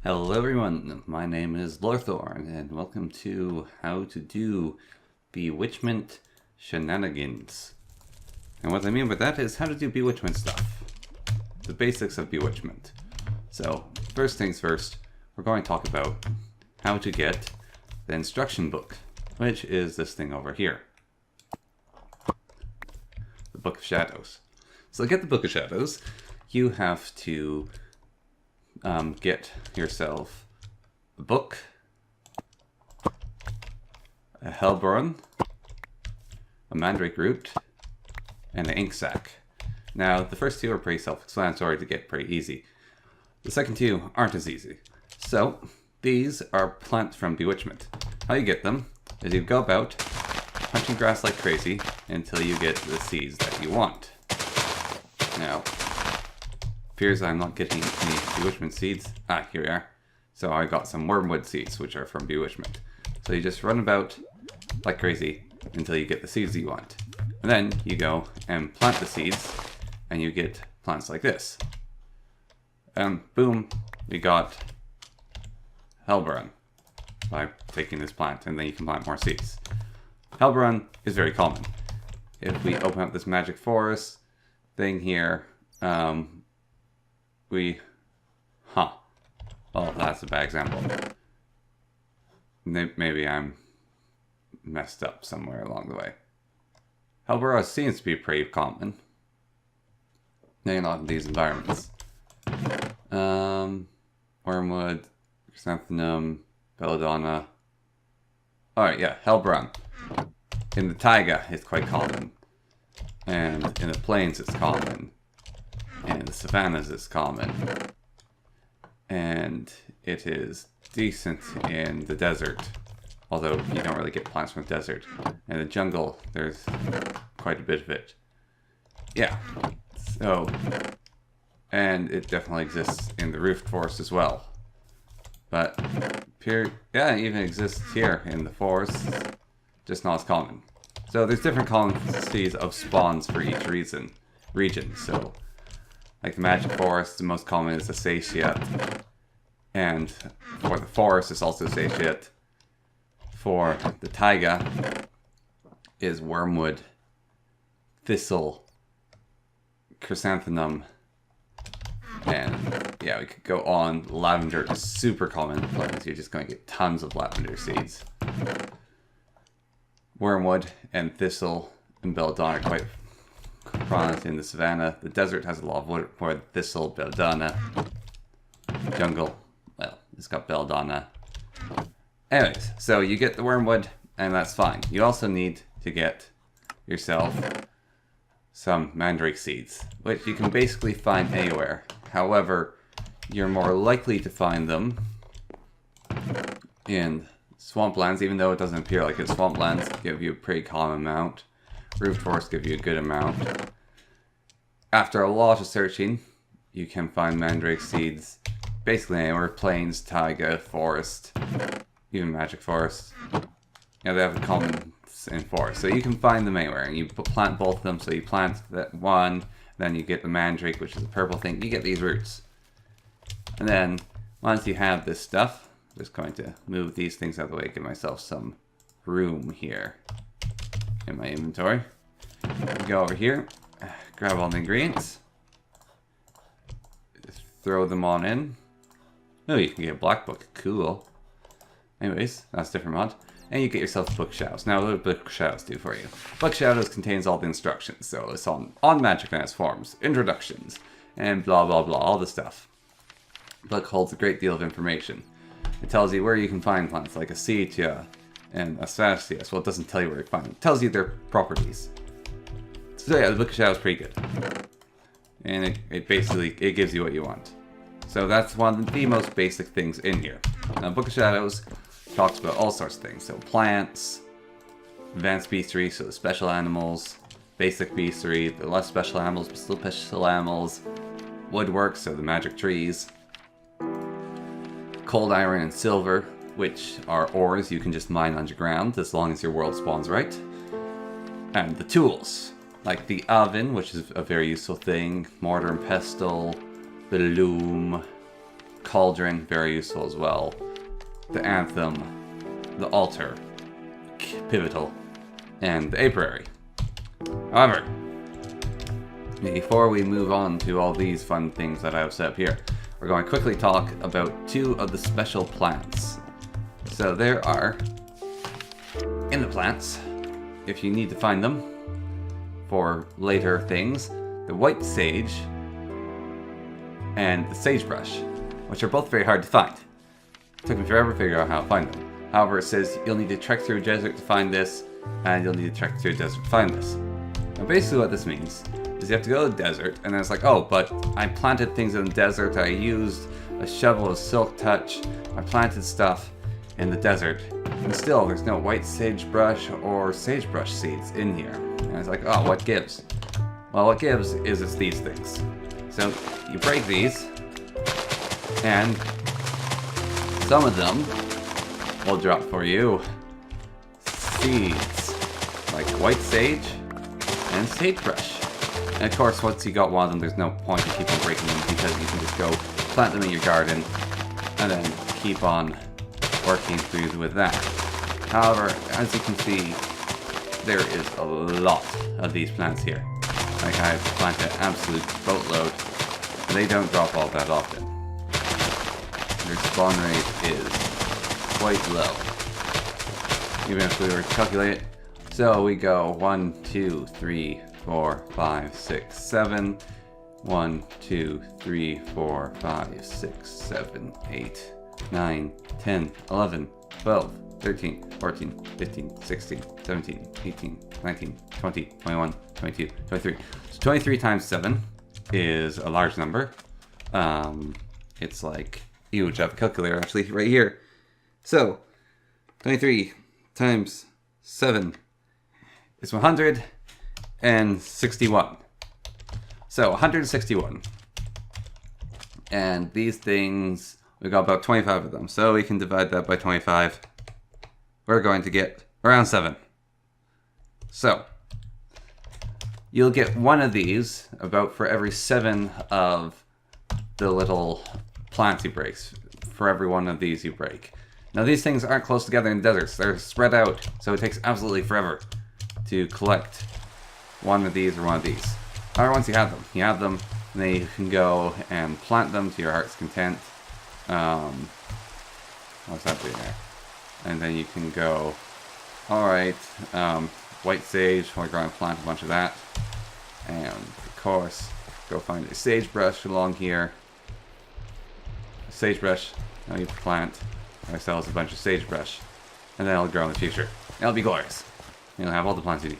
Hello everyone, my name is Lorthorn, and welcome to How to Do Bewitchment Shenanigans. And what I mean by that is how to do bewitchment stuff. The basics of bewitchment. So, first things first, we're going to talk about how to get the instruction book, which is this thing over here. The Book of Shadows. So to get the Book of Shadows, you have to get yourself a book, a Hellburn, a Mandrake root, and an ink sac. Now, the first two are pretty self-explanatory to get pretty easy. The second two aren't as easy. So, these are plants from Bewitchment. How you get them is you go about punching grass like crazy until you get the seeds that you want. Now, appears I'm not getting any Bewitchment seeds. Ah, here we are. So I got some wormwood seeds, which are from Bewitchment. So you just run about like crazy until you get the seeds that you want. And then you go and plant the seeds, and you get plants like this. And boom, we got Hellburn by taking this plant, and then you can plant more seeds. Hellburn is very common. If we open up this magic forest thing here, well, that's a bad example. Maybe I'm messed up somewhere along the way. Hellburn seems to be pretty common. Maybe not in these environments. Wormwood, chrysanthemum, belladonna. Alright, yeah, Hellburn. In the taiga, it's quite common. And in the plains, it's common. And in the savannas, it's common. And it is decent in the desert. Although you don't really get plants from the desert. In the jungle, there's quite a bit of it. Yeah. So, and it definitely exists in the roofed forest as well. But it even exists here in the forest, just not as common. So there's different quantities of spawns for each region. So, like the magic forest, the most common is the satiate, and for the forest, it's also satiate. For the taiga, is wormwood, thistle, chrysanthemum, and yeah, we could go on. Lavender is super common in the plains. You're just going to get tons of lavender seeds. Wormwood and thistle and belladonna are quite prominent in the savannah. The desert has a lot of wood for thistle, belladonna. Jungle, well, it's got belladonna. Anyways, so you get the wormwood, and that's fine. You also need to get yourself some mandrake seeds, which you can basically find anywhere. However, you're more likely to find them in swamplands, even though it doesn't appear like it. Swamplands give you a pretty common amount. Roofed forests give you a good amount. After a lot of searching, you can find mandrake seeds basically anywhere. Plains, taiga, forest, even magic forest. Yeah, they have a common in forest. So you can find them anywhere, and you plant both of them. So you plant that one, then you get the mandrake, which is a purple thing. You get these roots. And then, once you have this stuff, I'm just going to move these things out of the way, give myself some room here in my inventory. Go over here, grab all the ingredients, just throw them on in. Oh, you can get a black book, cool. Anyways, that's a different mod. And you get yourself a Book of Shadows. Now, what do Book of Shadows do for you? Book of Shadows contains all the instructions. So it's on magic and its forms, introductions, and blah blah blah, all the stuff. The book holds a great deal of information. It tells you where you can find plants, like a Acetia and a Sasias. Well, it doesn't tell you where you find them. It tells you their properties. So yeah, the Book of Shadows is pretty good. And it basically gives you what you want. So that's one of the most basic things in here. Now, Book of Shadows talks about all sorts of things. So plants, advanced beastry, so the special animals, basic beastry, the less special animals, but still special animals, woodwork, so the magic trees, cold iron and silver, which are ores you can just mine underground as long as your world spawns right, and the tools, like the oven, which is a very useful thing, mortar and pestle, the loom, Cauldron, very useful as well. The Anthem, the Altar, Pivotal, and the Ebrary. However, before we move on to all these fun things that I have set up here, we're going to quickly talk about two of the special plants. So there are, in the plants, if you need to find them for later things, the white sage and the sagebrush, which are both very hard to find. It took me forever to figure out how to find them. However, it says you'll need to trek through a desert to find this, and you'll need to trek through a desert to find this. Now basically what this means is you have to go to the desert, and then it's like, oh, but I planted things in the desert, I used a shovel of silk touch, I planted stuff in the desert, and still there's no white sagebrush or sagebrush seeds in here. And it's like, oh, what gives? Well, what gives is it's these things. So you break these, and some of them will drop for you seeds, like white sage and sagebrush. And of course, once you got one of them, there's no point in keeping breaking them because you can just go plant them in your garden and then keep on working through with that. However, as you can see, there is a lot of these plants here. Like I've planted an absolute boatload, and they don't drop all that often. Their spawn rate is quite low, even if we were to calculate it. So we go 1, 2, 3, 4, 5, 6, 7. 1, 2, 3, 4, 5, 6, 7, 8, 9, 10, 11, 12, 13, 14, 15, 16, 17, 18, 19, 20, 21, 22, 23. So 23 times 7 is a large number. It's like huge. I have a calculator actually right here. So 23 times 7 is 161. So 161. And these things, we got about 25 of them. So we can divide that by 25. We're going to get around 7. So you'll get one of these about for every 7 of the little plants you break. For every one of these you break. Now these things aren't close together in deserts. They're spread out. So it takes absolutely forever to collect one of these or one of these. Or once you have them, and then you can go and plant them to your heart's content. What's that doing there? And then you can go, alright, white sage, we're going to plant a bunch of that. And of course, go find a sagebrush along here. A sagebrush, now you plant ourselves a bunch of sagebrush. And then it'll grow in the future. It'll be glorious. You'll have all the plants you need.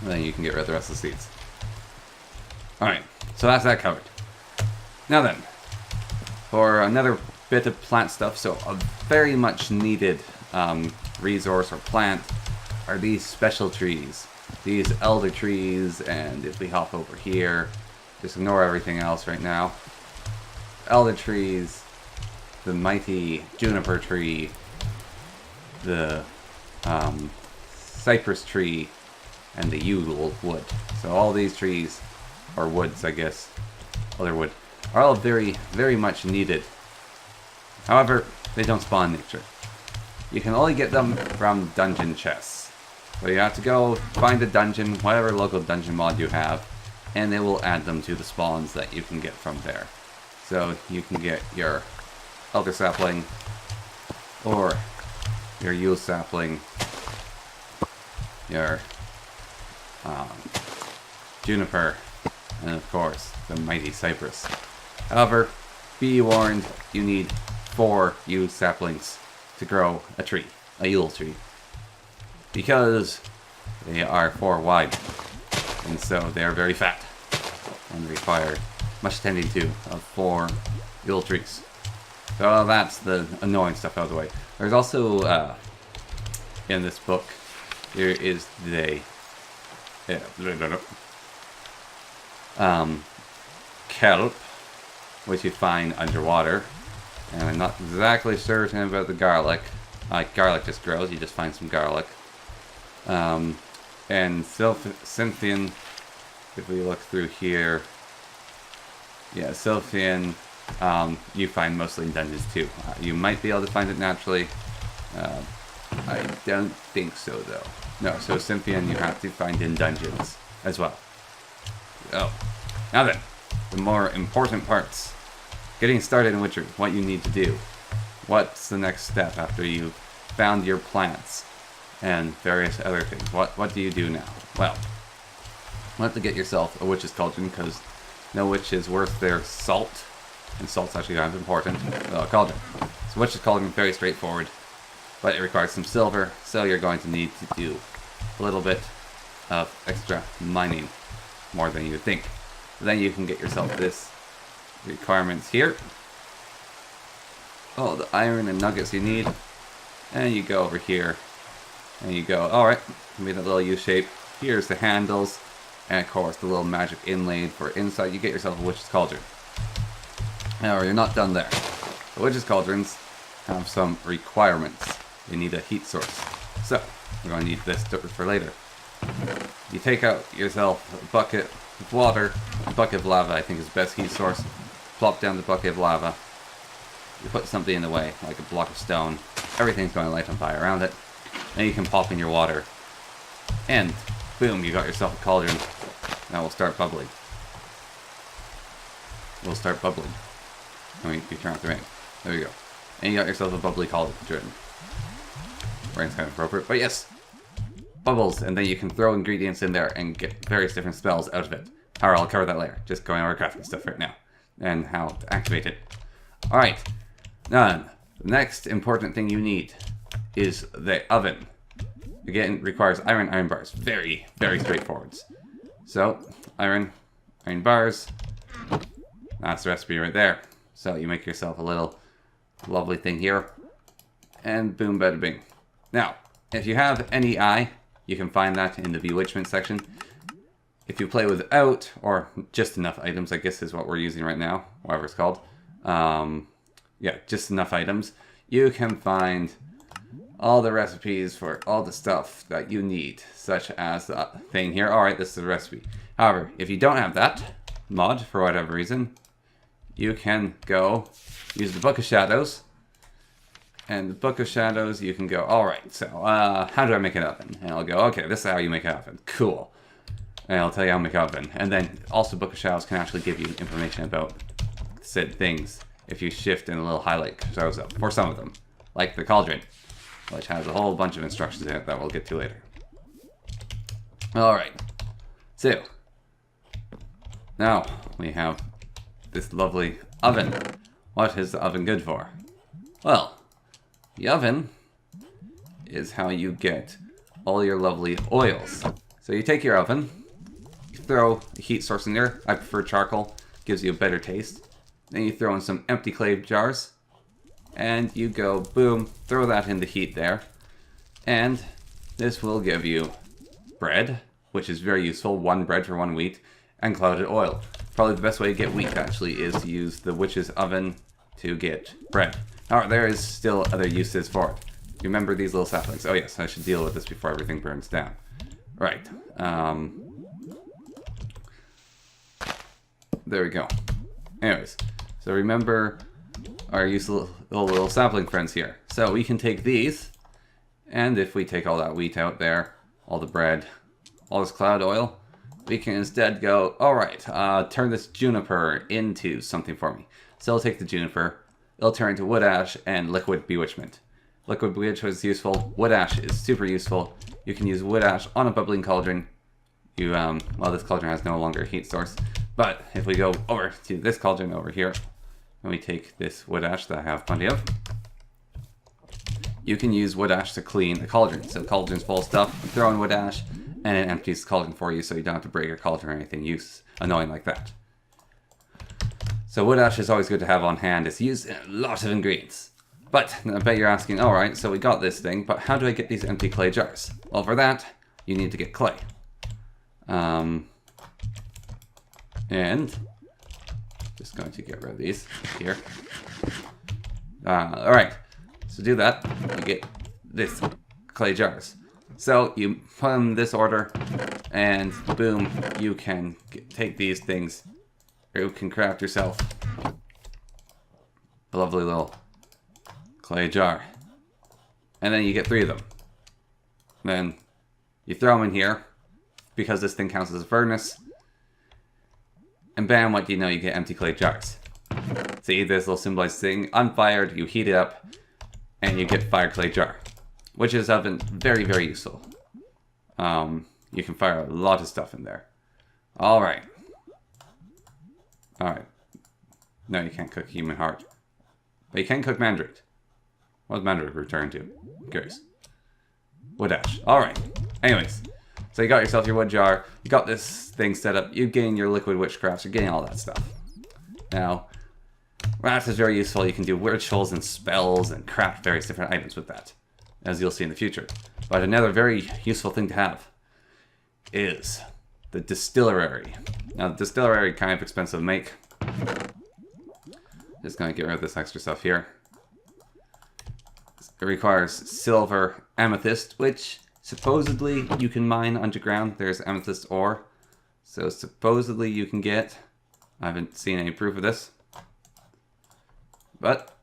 And then you can get rid of the rest of the seeds. Alright, so that's that covered. Now then, for another bit of plant stuff, so a very much needed resource or plant are these special trees. These elder trees, and if we hop over here, just ignore everything else right now. Elder trees, the mighty juniper tree, the cypress tree, and the yew wood. So all these trees, or woods I guess, other wood, are all very, very much needed. However, they don't spawn in nature. You can only get them from dungeon chests. So you have to go find a dungeon, whatever local dungeon mod you have, and they will add them to the spawns that you can get from there. So you can get your elder sapling, or your yew sapling, your juniper, and of course the mighty cypress. However, be warned, you need 4 yew saplings to grow a tree, a yew tree, because they are 4 wide, and so they are very fat and require much tending to of 4 yew trees. So that's the annoying stuff out of the way. There's also in this book there is the kelp, which you find underwater, and I'm not exactly certain about the garlic. Garlic just grows, you just find some garlic. And Sylphian, if we look through here, yeah, Sylphian, you find mostly in dungeons too. You might be able to find it naturally. I don't think so though. No, so Symphian you have to find in dungeons as well. Oh, now then, the more important parts. Getting started in Witcher, what you need to do. What's the next step after you've found your plants and various other things? What do you do now? Well, you have to get yourself a witch's cauldron because no witch is worth their salt. And salt's actually kind of important. Cauldron. So witch's cauldron, very straightforward. But it requires some silver, so you're going to need to do a little bit of extra mining, more than you would think. Then you can get yourself this requirements here. All the iron and nuggets you need. And you go over here, and you go, alright, made a little U shape. Here's the handles, and of course the little magic inlaid for inside. You get yourself a witch's cauldron. Now, you're not done there. The witch's cauldrons have some requirements. You need a heat source. So, we're going to need this for later. You take out yourself a bucket of water, a bucket of lava I think is the best heat source. Plop down the bucket of lava. You put something in the way, like a block of stone. Everything's going to light on fire around it. Then you can pop in your water. And, boom, you got yourself a cauldron. Now we'll start bubbling. We'll start bubbling. And we turn off the rain. There we go. And you got yourself a bubbly cauldron. Rain's kind of appropriate, but yes! Bubbles, and then you can throw ingredients in there and get various different spells out of it. Alright, I'll cover that later. Just going over crafting stuff right now. And how to activate it. Alright. Now, the next important thing you need is the oven. Again, requires iron bars. Very, very straightforward. So, iron bars. That's the recipe right there. So you make yourself a little lovely thing here. And boom, bada bing. Now, if you have any eye, you can find that in the Bewitchment section. If you play without, or just enough items, I guess is what we're using right now, whatever it's called. Yeah, just enough items. You can find all the recipes for all the stuff that you need, such as the thing here. Alright, this is the recipe. However, if you don't have that mod, for whatever reason, you can go use the Book of Shadows. And the Book of Shadows, you can go, alright, so, how do I make an oven? And I'll go, okay, this is how you make an oven. Cool. And I'll tell you how to make an oven. And then, also Book of Shadows can actually give you information about said things if you shift and a little highlight shows up. For some of them. Like the Cauldron, which has a whole bunch of instructions in it that we'll get to later. Alright. So, now we have this lovely oven. What is the oven good for? Well, the oven is how you get all your lovely oils. So you take your oven, you throw a heat source in there. I prefer charcoal, gives you a better taste. Then you throw in some empty clay jars, and you go, boom, throw that in the heat there. And this will give you bread, which is very useful, 1 bread for 1 wheat, and clouded oil. Probably the best way to get wheat, actually, is to use the witch's oven to get bread. However, there is still other uses for it. Remember these little saplings. Oh yes, I should deal with this before everything burns down. Right. There we go. Anyways, so remember our useful little sapling friends here. So we can take these, and if we take all that wheat out there, all the bread, all this cloud oil, we can instead go, alright, turn this juniper into something for me. So I'll take the juniper, it'll turn into wood ash and liquid bewitchment. Liquid bewitchment is useful, wood ash is super useful. You can use wood ash on a bubbling cauldron. You, well, this cauldron has no longer a heat source, but if we go over to this cauldron over here, and we take this wood ash that I have plenty of, you can use wood ash to clean a cauldron. So cauldron's full of stuff, you throw in wood ash, and it empties the cauldron for you so you don't have to break your cauldron or anything annoying like that. So wood ash is always good to have on hand. It's used in a lot of ingredients. But I bet you're asking, alright, so we got this thing, but how do I get these empty clay jars? Well, for that, you need to get clay. And just going to get rid of these here. Alright, so to do that, you get this clay jars. So you put them in this order, and boom, you can take these things. You can craft yourself a lovely little clay jar. And then you get 3 of them. Then you throw them in here, because this thing counts as a furnace. And bam, what do you know? You get empty clay jars. See, this little symbolized thing, unfired, you heat it up, and you get fire clay jar. Which is very, very useful. You can fire a lot of stuff in there. Alright. Alright. No, you can't cook human heart. But you can cook Mandrake. What does Mandrake return to? I'm curious. Wood ash. Alright. Anyways. So you got yourself your wood jar. You got this thing set up. You gain your liquid witchcrafts. You're getting all that stuff. Now, wrath is very useful. You can do rituals and spells and craft various different items with that, as you'll see in the future. But another very useful thing to have is the Distillery. Now, the Distillery kind of expensive to make. Just gonna get rid of this extra stuff here. It requires silver amethyst, which supposedly you can mine underground. There's amethyst ore. So supposedly you can get. I haven't seen any proof of this. But,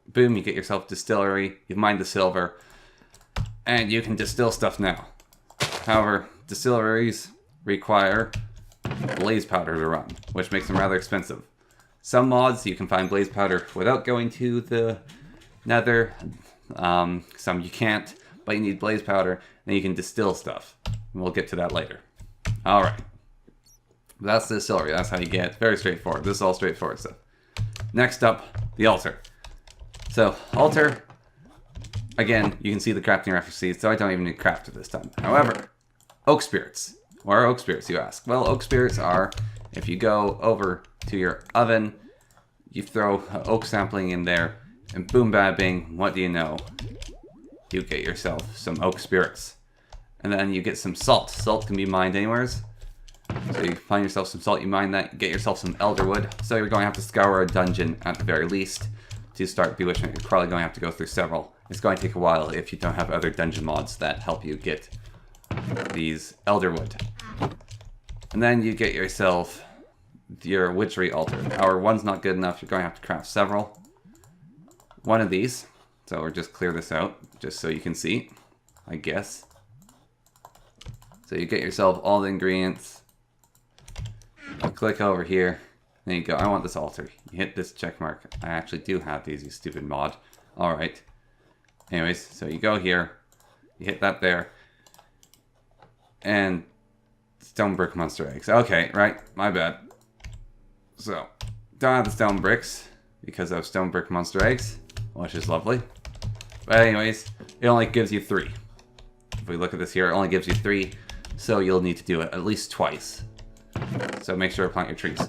boom, you get yourself Distillery. You've mined the silver. And you can distill stuff now. However, distilleries require blaze powder to run, which makes them rather expensive. Some mods you can find blaze powder without going to the nether. Some you can't, but you need blaze powder, then you can distill stuff. And we'll get to that later. Alright. That's the distillery. That's how you get it. Very straightforward. This is all straightforward stuff. Next up, the altar. So, altar, again, you can see the crafting references, so I don't even need to craft it this time. However, oak spirits. What are oak spirits, you ask? Well, oak spirits are, if you go over to your oven, you throw oak sampling in there, and boom, bada, bing, what do you know? You get yourself some oak spirits. And then you get some salt. Salt can be mined anywhere. So you find yourself some salt, you mine that, you get yourself some elderwood. So you're going to have to scour a dungeon at the very least to start Bewitchment. You're probably going to have to go through several. It's going to take a while if you don't have other dungeon mods that help you get these elderwood. And then you get yourself your witchery altar. However, one's not good enough, you're going to have to craft several. One of these. So we'll just clear this out, just so you can see, I guess. So you get yourself all the ingredients. You click over here. There you go. I want this altar. You hit this check mark. I actually do have these, you stupid mod. Alright. Anyways, so you go here. You hit that there. And stone brick monster eggs. Okay, right. My bad. So, don't have the stone bricks because I have stone brick monster eggs, which is lovely. But anyways, it only gives you 3. If we look at this here, it only gives you 3. So you'll need to do it at least twice. So make sure to plant your trees.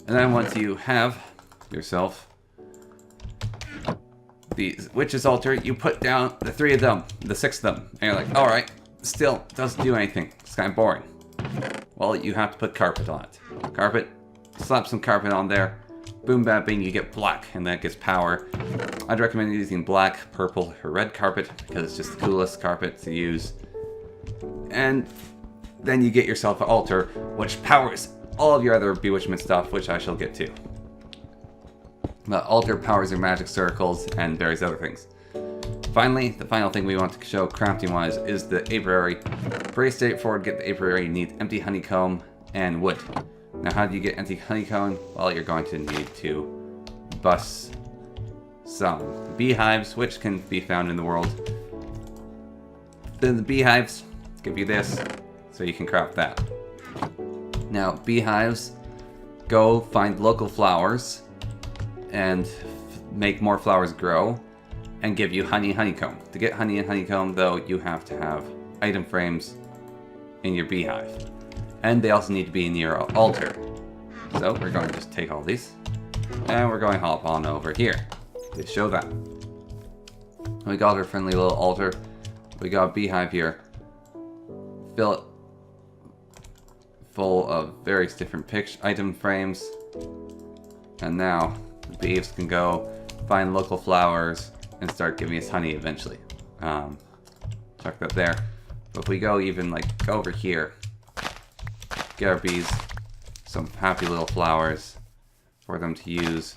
And then once you have yourself the witch's altar, you put down the 3 of them, the 6 of them. And you're like, alright, still doesn't do anything. It's kind of boring. Well, you have to put carpet on it. Carpet, slap some carpet on there. Boom, bam, bing, you get black, and that gets power. I'd recommend using black, purple, or red carpet, because it's just the coolest carpet to use. And then you get yourself an altar, which powers all of your other bewitchment stuff, which I shall get to. The altar powers your magic circles and various other things. Finally, the final thing we want to show crafting-wise is the Ebrary. Pretty straightforward, get the Ebrary. You need empty honeycomb and wood. Now, how do you get empty honeycomb? Well, you're going to need to bust some beehives, which can be found in the world. Then the beehives give you this, so you can craft that. Now, beehives, go find local flowers and make more flowers grow and give you honey and honeycomb. To get honey and honeycomb, though, you have to have item frames in your beehive. And they also need to be in your altar. So we're going to just take all these. And we're going to hop on over here to show that. We got our friendly little altar. We got a beehive here. Fill it full of various different item frames. And now the bees can go find local flowers and start giving us honey eventually. Chuck that there. But if we go even like over here, get our bees some happy little flowers for them to use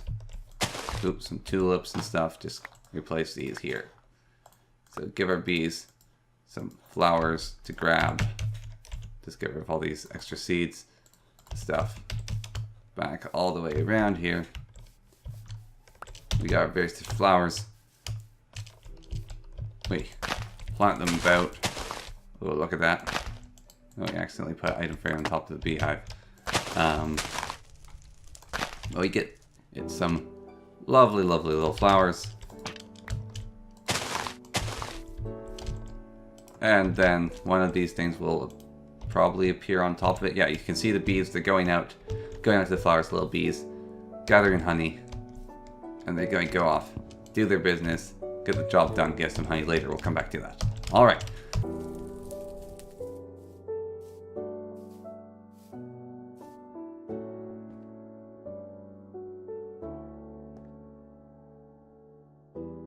oops, some tulips and stuff. Just replace these here. So give our bees some flowers to grab. Just get rid of all these extra seeds stuff. Back all the way around here. We got various different flowers. We plant them about. Oh, look at that. Oh, we accidentally put item fair on top of the beehive. We get some lovely, lovely little flowers. And then one of these things will probably appear on top of it. Yeah, you can see the bees. They're going out to the flowers, little bees, gathering honey. And they're going to go off, do their business, get the job done, get some honey later. We'll come back to that. All right.